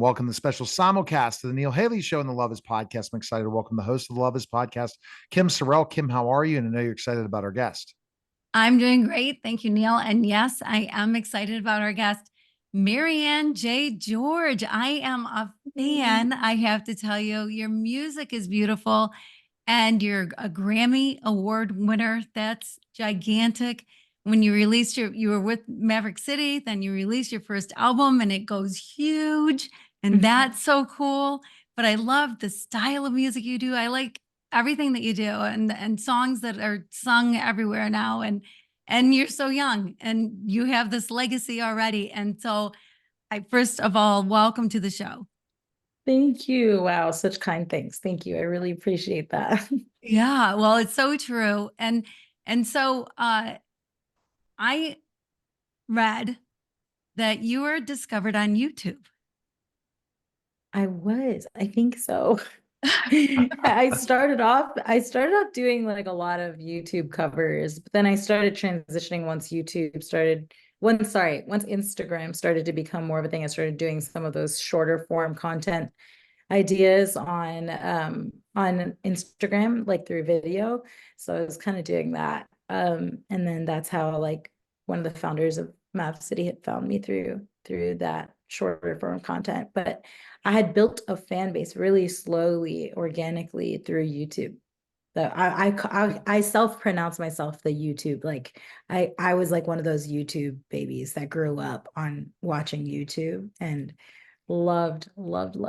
welcome to the special simulcast of the Neil Haley Show and the Love Is Podcast. I'm excited to welcome the host of the Love Is Podcast, Kim Sorrelle. Kim, how are you? And I know you're excited about our guest. I'm doing great. Thank you, Neil. And yes, I am excited about our guest, Maryanne J. George. I am a fan. I have to tell you, your music is beautiful and you're a Grammy Award winner. That's gigantic. When you were with Maverick City, then you released your first album and it goes huge. And that's so cool. But I love the style of music you do. I like everything that you do and songs that are sung everywhere now. And you're so young and you have this legacy already. And so I first of all, welcome to the show. Thank you. Wow, such kind things. Thank you. I really appreciate that. Yeah, well, it's so true. And so I read that you were discovered on YouTube. I think so. I started off doing like a lot of YouTube covers, but then I started transitioning once Instagram started to become more of a thing. I started doing some of those shorter form content ideas on Instagram, like through video. So I was kind of doing that. And then that's how like one of the founders of Maverick City had found me through that shorter form content. But I had built a fan base really slowly, organically through YouTube. That I self-pronounce myself the YouTube. Like I was like one of those YouTube babies that grew up on watching YouTube and loved,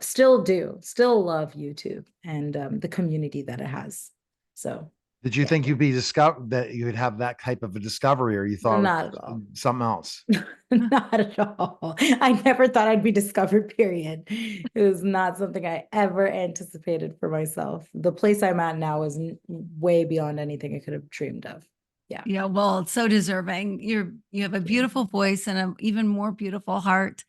still love YouTube and the community that it has. So did you think you'd be discovered, that you would have that type of a discovery, or you thought not at all. Something else? Not at all. I never thought I'd be discovered, period. It was not something I ever anticipated for myself. The place I'm at now is way beyond anything I could have dreamed of. Yeah. Yeah, well, it's so deserving. You have a beautiful voice and an even more beautiful heart.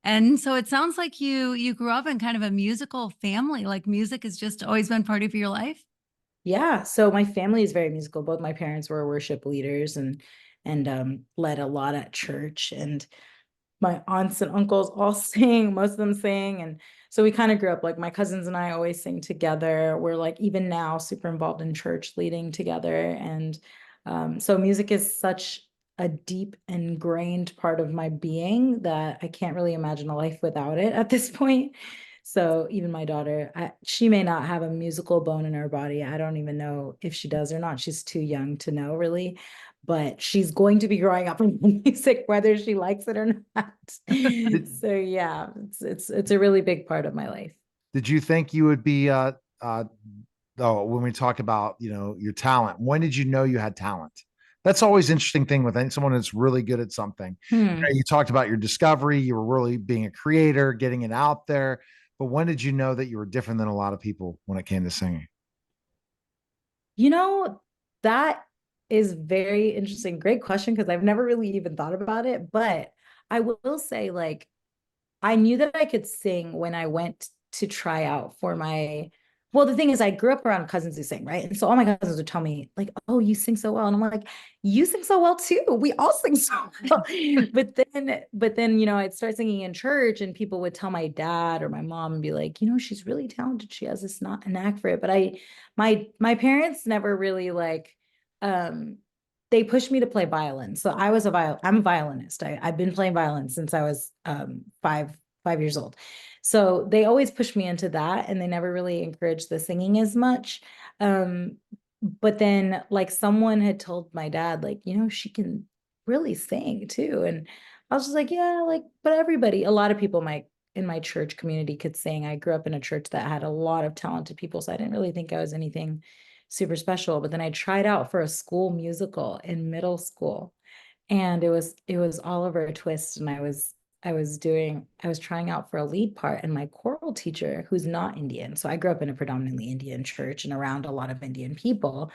And so it sounds like you grew up in kind of a musical family, like music has just always been part of your life. Yeah, so my family is very musical. Both my parents were worship leaders and led a lot at church, and my aunts and uncles all sing, most of them sing. And so we kind of grew up like my cousins and I always sing together. We're like even now super involved in church leading together. And so music is such a deep ingrained part of my being that I can't really imagine a life without it at this point. So even my daughter, she may not have a musical bone in her body. I don't even know if she does or not. She's too young to know really, but she's going to be growing up in music, whether she likes it or not. So yeah, it's a really big part of my life. Did you think you would be, when we talk about, your talent, when did you know you had talent? That's always interesting thing with someone that's really good at something. You talked about your discovery. You were really being a creator, getting it out there. But when did you know that you were different than a lot of people when it came to singing? That is very interesting. Great question, because I've never really even thought about it. But I will say, like, I knew that I could sing when I went to try out for well, the thing is, I grew up around cousins who sing, right? And so all my cousins would tell me, like, oh, you sing so well. And I'm like, you sing so well too. We all sing so well. but then, I'd start singing in church and people would tell my dad or my mom and be like, she's really talented. She has this not a knack for it. But my parents never really they pushed me to play violin. So I'm a violinist. I've been playing violin since I was 5 years old. So they always pushed me into that and they never really encouraged the singing as much. But then like someone had told my dad, like, she can really sing too. And I was just like, yeah, like, but a lot of people in my church community could sing. I grew up in a church that had a lot of talented people. So I didn't really think I was anything super special. But then I tried out for a school musical in middle school and it was Oliver Twist. And I was trying out for a lead part, and my choral teacher, who's not Indian, so I grew up in a predominantly Indian church and around a lot of Indian people,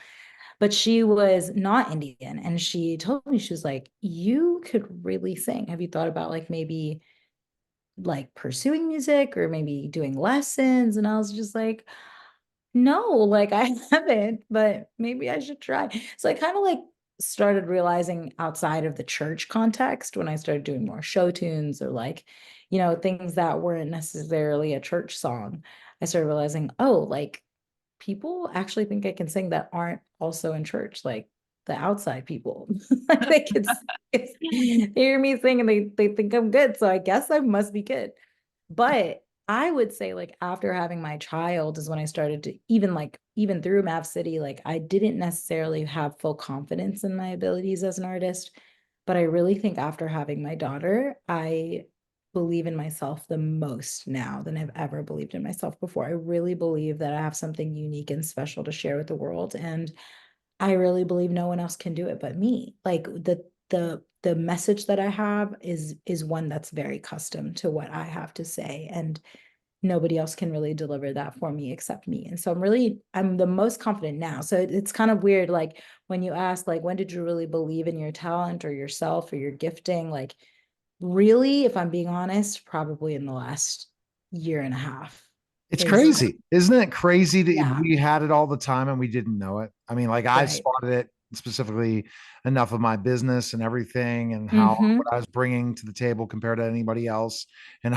but she was not Indian. And she told me, she was like, you could really sing. Have you thought about like maybe like pursuing music or maybe doing lessons? And I was just like, no, like I haven't, but maybe I should try. So I kind of like started realizing outside of the church context when I started doing more show tunes or like, you know, things that weren't necessarily a church song, I started realizing, oh, like people actually think I can sing that aren't also in church, like the outside people. Like they hear me sing and they think I'm good. So I guess I must be good. But I would say like after having my child is when I started to even through Mav City, like I didn't necessarily have full confidence in my abilities as an artist. But I really think after having my daughter, I believe in myself the most now than I've ever believed in myself before. I really believe that I have something unique and special to share with the world. And I really believe no one else can do it but me. Like the message that I have is one that's very custom to what I have to say. And nobody else can really deliver that for me except me. And so I'm the most confident now. So it's kind of weird. Like when you ask, like, when did you really believe in your talent or yourself or your gifting? Like, really, if I'm being honest, probably in the last year and a half It's is, crazy. Isn't it crazy that yeah, we had it all the time and we didn't know it? I mean, like I right. spotted it specifically enough of my business and everything and how Mm-hmm. what I was bringing to the table compared to anybody else and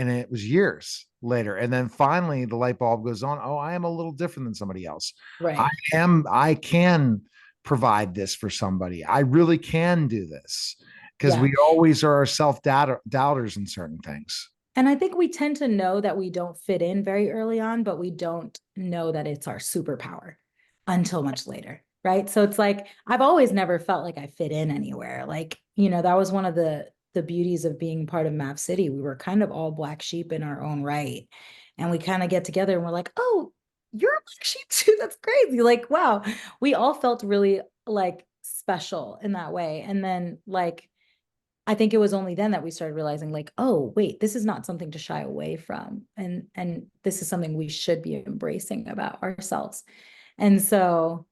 it was years later. And then finally the light bulb goes on. Oh, I am a little different than somebody else. Right. I can provide this for somebody. I really can do this because Yeah. we always are self-doubters in certain things. And I think we tend to know that we don't fit in very early on, but we don't know that it's our superpower until much later. Right. So it's like I've always never felt like I fit in anywhere. Like, you know, that was one of the beauties of being part of Mav City. We were kind of all black sheep in our own right. And we kind of get together and we're like, oh, you're a black sheep too. That's crazy. Like, wow. We all felt really like special in that way. And then like I think it was only then that we started realizing like, oh, wait, this is not something to shy away from. And this is something we should be embracing about ourselves. And so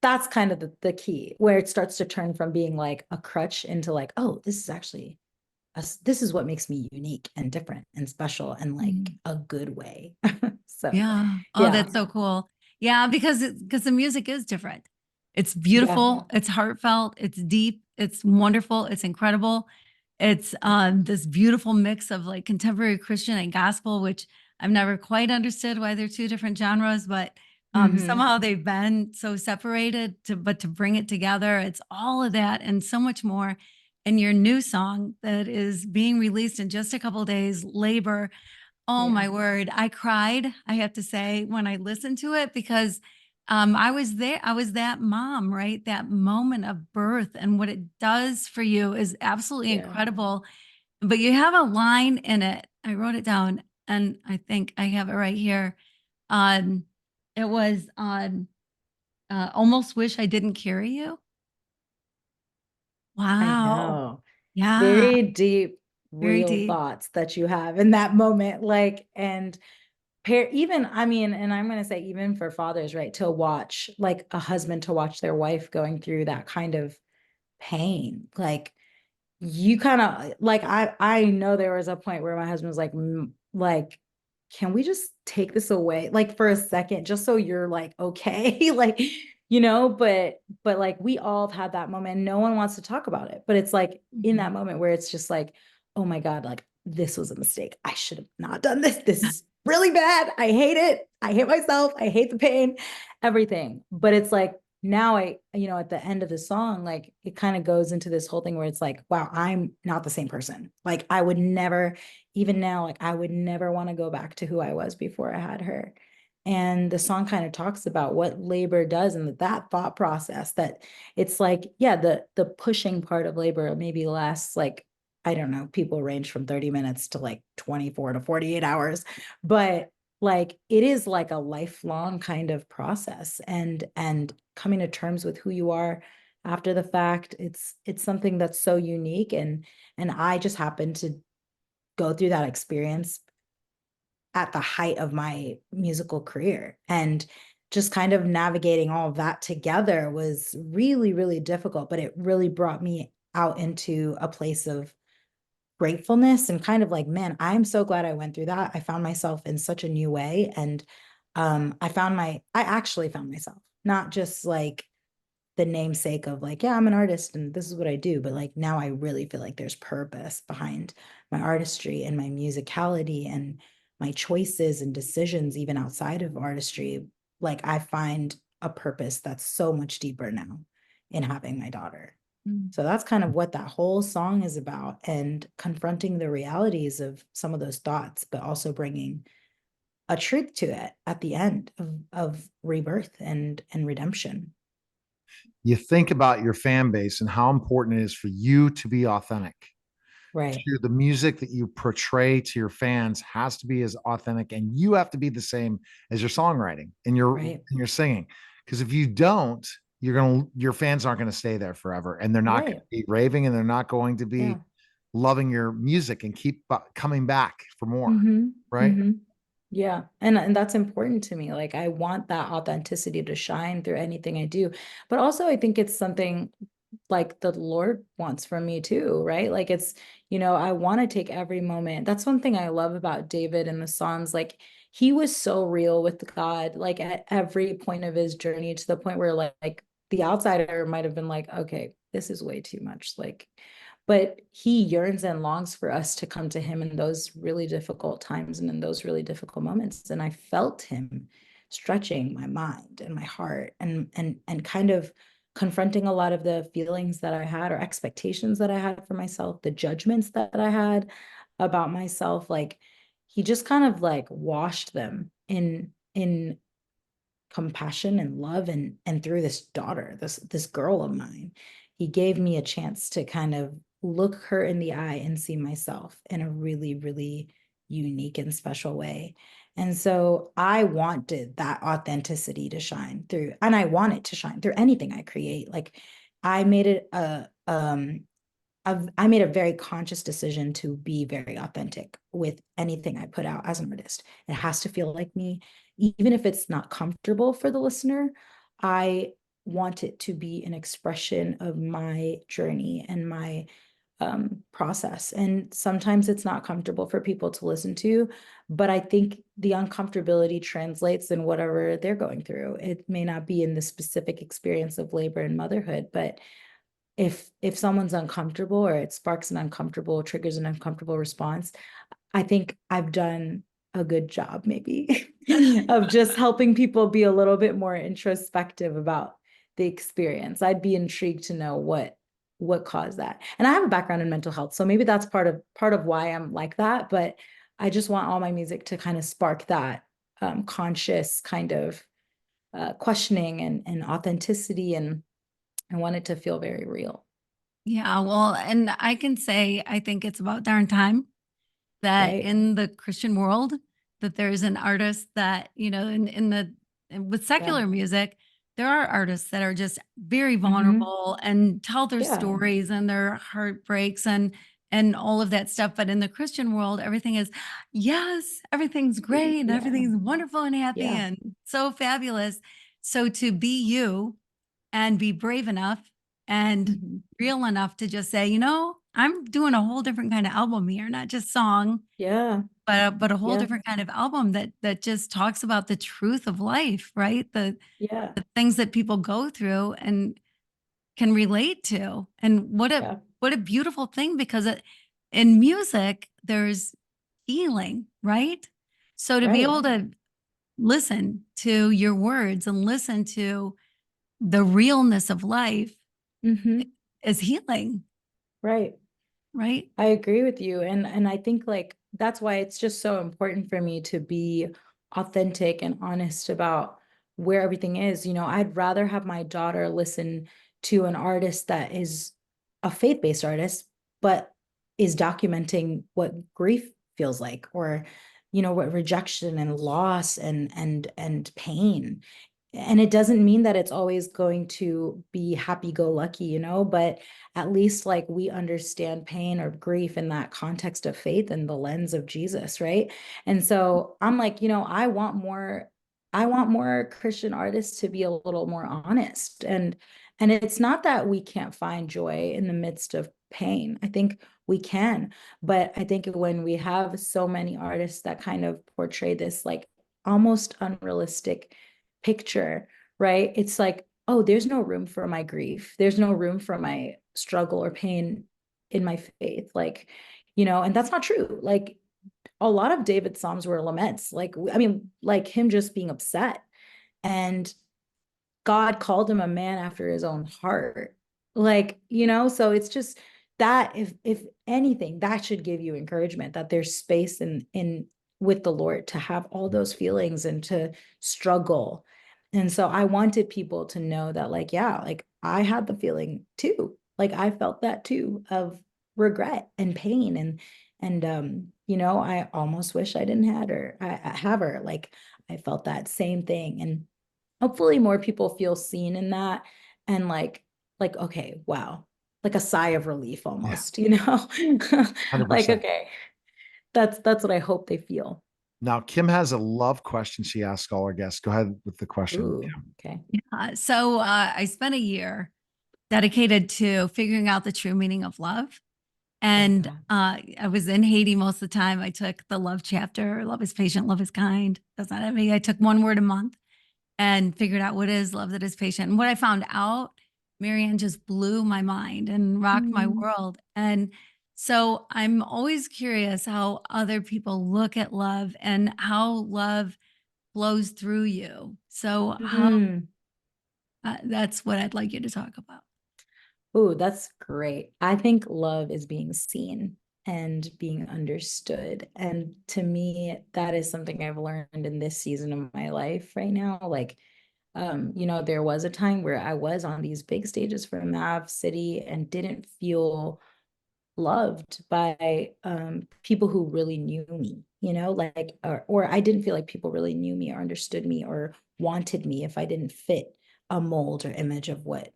that's kind of the key where it starts to turn from being like a crutch into like, oh, this is actually this is what makes me unique and different and special and like Mhm. a good way. So Yeah. Oh, yeah, that's so cool. Yeah, because the music is different. It's yeah, beautiful, it's heartfelt, it's deep, it's wonderful, it's incredible. It's this beautiful mix of like contemporary Christian and gospel, which I've never quite understood why they're two different genres, but mm-hmm. somehow they've been so separated but to bring it together, it's all of that and so much more. And your new song that is being released in just a couple of days, Labor. Oh Yeah, my word. I cried, I have to say, when I listened to it because I was there. I was that mom, right? That moment of birth and what it does for you is absolutely yeah. incredible. But you have a line in it. I wrote it down and I think I have it right here. Um, it was on Almost Wish I Didn't Carry You. I Wow. know. Yeah. Very deep, Very real deep. thoughts that you have in that moment. Like, and even, I mean, and I'm going to say even for fathers, right, to watch like a husband to watch their wife going through that kind of pain. Like you kind of like I know there was a point where my husband was like like can we just take this away like for a second just so you're like okay like you know but like we all have had that moment, no one wants to talk about it, but it's like in that Mhm. moment where it's just like oh my god, like this was a mistake, I should have not done this is really bad, I hate it, I hate myself, I hate the pain, everything. But it's like now I, you know, at the end of the song, like it kind of goes into this whole thing where it's like, wow, I'm not the same person. Like I would never, even now, like I would never want to go back to who I was before I had her. And the song kind of talks about what labor does and that thought process that it's like, yeah, the pushing part of labor maybe lasts like, I don't know, people range from 30 minutes to like 24 to 48 hours. But like it is like a lifelong kind of process and coming to terms with who you are after the fact, it's something that's so unique and I just happened to go through that experience at the height of my musical career, and just kind of navigating all of that together was really really difficult, but it really brought me out into a place of gratefulness and kind of like, man, I'm so glad I went through that. I found myself in such a new way. And I actually found myself, not just like the namesake of like, yeah, I'm an artist and this is what I do. But like now I really feel like there's purpose behind my artistry and my musicality and my choices and decisions, even outside of artistry. Like I find a purpose that's so much deeper now in having my daughter. So that's kind of what that whole song is about, and confronting the realities of some of those thoughts, but also bringing a truth to it at the end of rebirth and redemption. You think about your fan base and how important it is for you to be authentic. Right. To the music that you portray to your fans has to be as authentic, and you have to be the same as your songwriting and your singing. Because if you don't, your fans aren't going to stay there forever, and they're not going to be raving, and they're not going to be loving your music and keep coming back for more. Right. Yeah. And that's important to me. Like I want that authenticity to shine through anything I do. But also I think it's something like the Lord wants from me too, right? Like it's, I want to take every moment. That's one thing I love about David in the Psalms. Like he was so real with God, like at every point of his journey, to the point where like the outsider might have been like, okay, this is way too much. Like, but he yearns and longs for us to come to him in those really difficult times and in those really difficult moments. And I felt him stretching my mind and my heart and kind of confronting a lot of the feelings that I had or expectations that I had for myself, the judgments that I had about myself. Like he just kind of like washed them in compassion and love, and through this daughter, this girl of mine, he gave me a chance to kind of look her in the eye and see myself in a really, really unique and special way. And so I wanted that authenticity to shine through, and I want it to shine through anything I create. Like I made it I made a very conscious decision to be very authentic with anything I put out as an artist. It has to feel like me, even if it's not comfortable for the listener. I want it to be an expression of my journey and my process. And sometimes it's not comfortable for people to listen to, but I think the uncomfortability translates in whatever they're going through. It may not be in the specific experience of labor and motherhood, but if someone's uncomfortable, or it sparks an uncomfortable, triggers an uncomfortable response, I think I've done a good job maybe of just helping people be a little bit more introspective about the experience. I'd be intrigued to know what caused that. And I have a background in mental health, so maybe that's part of why I'm like that. But I just want all my music to kind of spark that conscious kind of questioning and authenticity, and I want it to feel very real. Yeah, well, and I can say I think it's about darn time that Right. in the Christian world that there's an artist that, with secular music, there are artists that are just very vulnerable and tell their stories and their heartbreaks and all of that stuff. But in the Christian world, everything is, yes, everything's great and everything's wonderful and happy and so fabulous. So to be you and be brave enough and real enough to just say, I'm doing a whole different kind of album here, not just song, but a whole different kind of album that just talks about the truth of life, right? The things that people go through and can relate to. And what a beautiful thing, because in music, there's healing, right? So to be able to listen to your words and listen to the realness of life is healing. Right. I agree with you. And I think like that's why it's just so important for me to be authentic and honest about where everything is. I'd rather have my daughter listen to an artist that is a faith-based artist, but is documenting what grief feels like, or what rejection and loss and pain. And it doesn't mean that it's always going to be happy-go-lucky, but at least like we understand pain or grief in that context of faith and the lens of Jesus, right? And so I'm like, I want more Christian artists to be a little more honest. And it's not that we can't find joy in the midst of pain. I think we can, but I think when we have so many artists that kind of portray this like almost unrealistic picture, right? It's like oh, there's no room for my grief. There's no room for my struggle or pain in my faith. Like, and that's not true. Like, a lot of David's Psalms were laments. Like, I mean, like him just being upset. And God called him a man after his own heart. Like, so it's just that if anything, that should give you encouragement that there's space in with the Lord to have all those feelings and to struggle. And so I wanted people to know that, like, yeah, like I had the feeling too. Like I felt that too of regret and pain and I almost wish I didn't I have her. Like I felt that same thing. And hopefully more people feel seen in that and okay, wow, like a sigh of relief Yeah, almost, 100%. like, okay, that's what I hope they feel. Now, Kim has a love question she asks all our guests. Go ahead with the question. Ooh, okay. So I spent a year dedicated to figuring out the true meaning of love. And I was in Haiti most of the time. I took the love chapter. Love is patient, love is kind. Does not envy. I took one word a month and figured out what is love that is patient. And what I found out, Maryanne, just blew my mind and rocked my world. And so I'm always curious how other people look at love and how love flows through you. So how that's what I'd like you to talk about. Ooh, that's great. I think love is being seen and being understood. And to me, that is something I've learned in this season of my life right now. Like, there was a time where I was on these big stages for Mav City and didn't feel loved by people who really knew me, or I didn't feel like people really knew me or understood me or wanted me if I didn't fit a mold or image of what,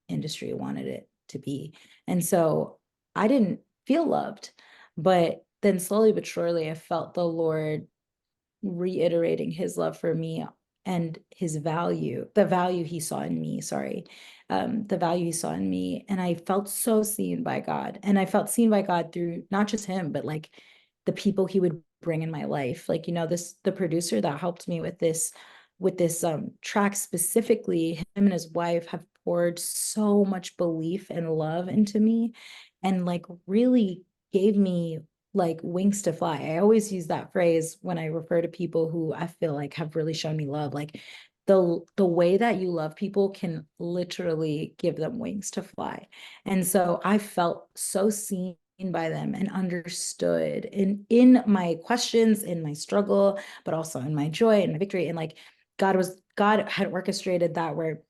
industry wanted it to be. And so I didn't feel loved. But then slowly but surely, I felt the Lord reiterating his love for me and the value he saw in me, the value he saw in me. And I felt so seen by God. And I felt seen by God through not just him, but like the people he would bring in my life. Like, the producer that helped me with this track specifically, him and his wife have poured so much belief and love into me and like really gave me like wings to fly. I always use that phrase when I refer to people who I feel like have really shown me love. Like the way that you love people can literally give them wings to fly. And so I felt so seen by them and understood in my questions, in my struggle, but also in my joy and my victory. And like God had orchestrated that where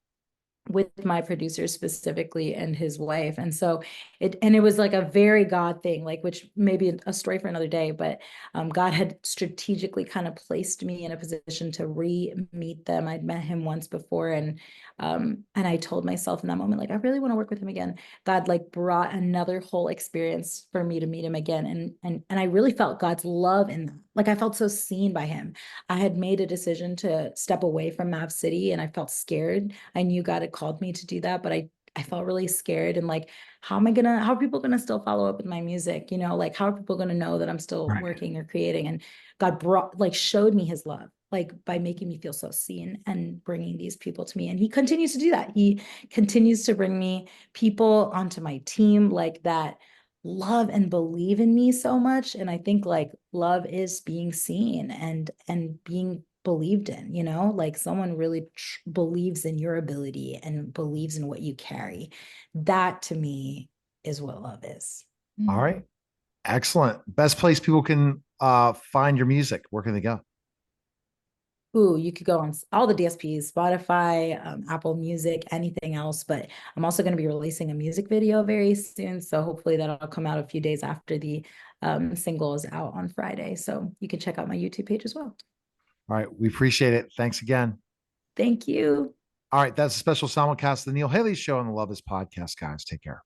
with my producer specifically and his wife. And so it was like a very God thing, like, which may be a story for another day, but God had strategically kind of placed me in a position to re-meet them. I'd met him once before. And I told myself in that moment, like, I really want to work with him again. God like brought another whole experience for me to meet him again. And I really felt God's love in that. Like I felt so seen by him. I had made a decision to step away from Mav City and I felt scared. I knew God had called me to do that, but I felt really scared and like, how are people gonna still follow up with my music? Like how are people gonna know that I'm still working or creating? And God showed me his love, like by making me feel so seen and bringing these people to me. And he continues to do that. He continues to bring me people onto my team like that love and believe in me so much. And I think like love is being seen and being believed in, like someone really believes in your ability and believes in what you carry. That to me is what love is. All right. Excellent. Best place people can find your music. Where can they go? Ooh, you could go on all the DSPs, Spotify, Apple Music, anything else. But I'm also going to be releasing a music video very soon. So hopefully that'll come out a few days after the single is out on Friday. So you can check out my YouTube page as well. All right. We appreciate it. Thanks again. Thank you. All right. That's a special simulcast of the Neil Haley Show on the Love Is podcast, guys. Take care.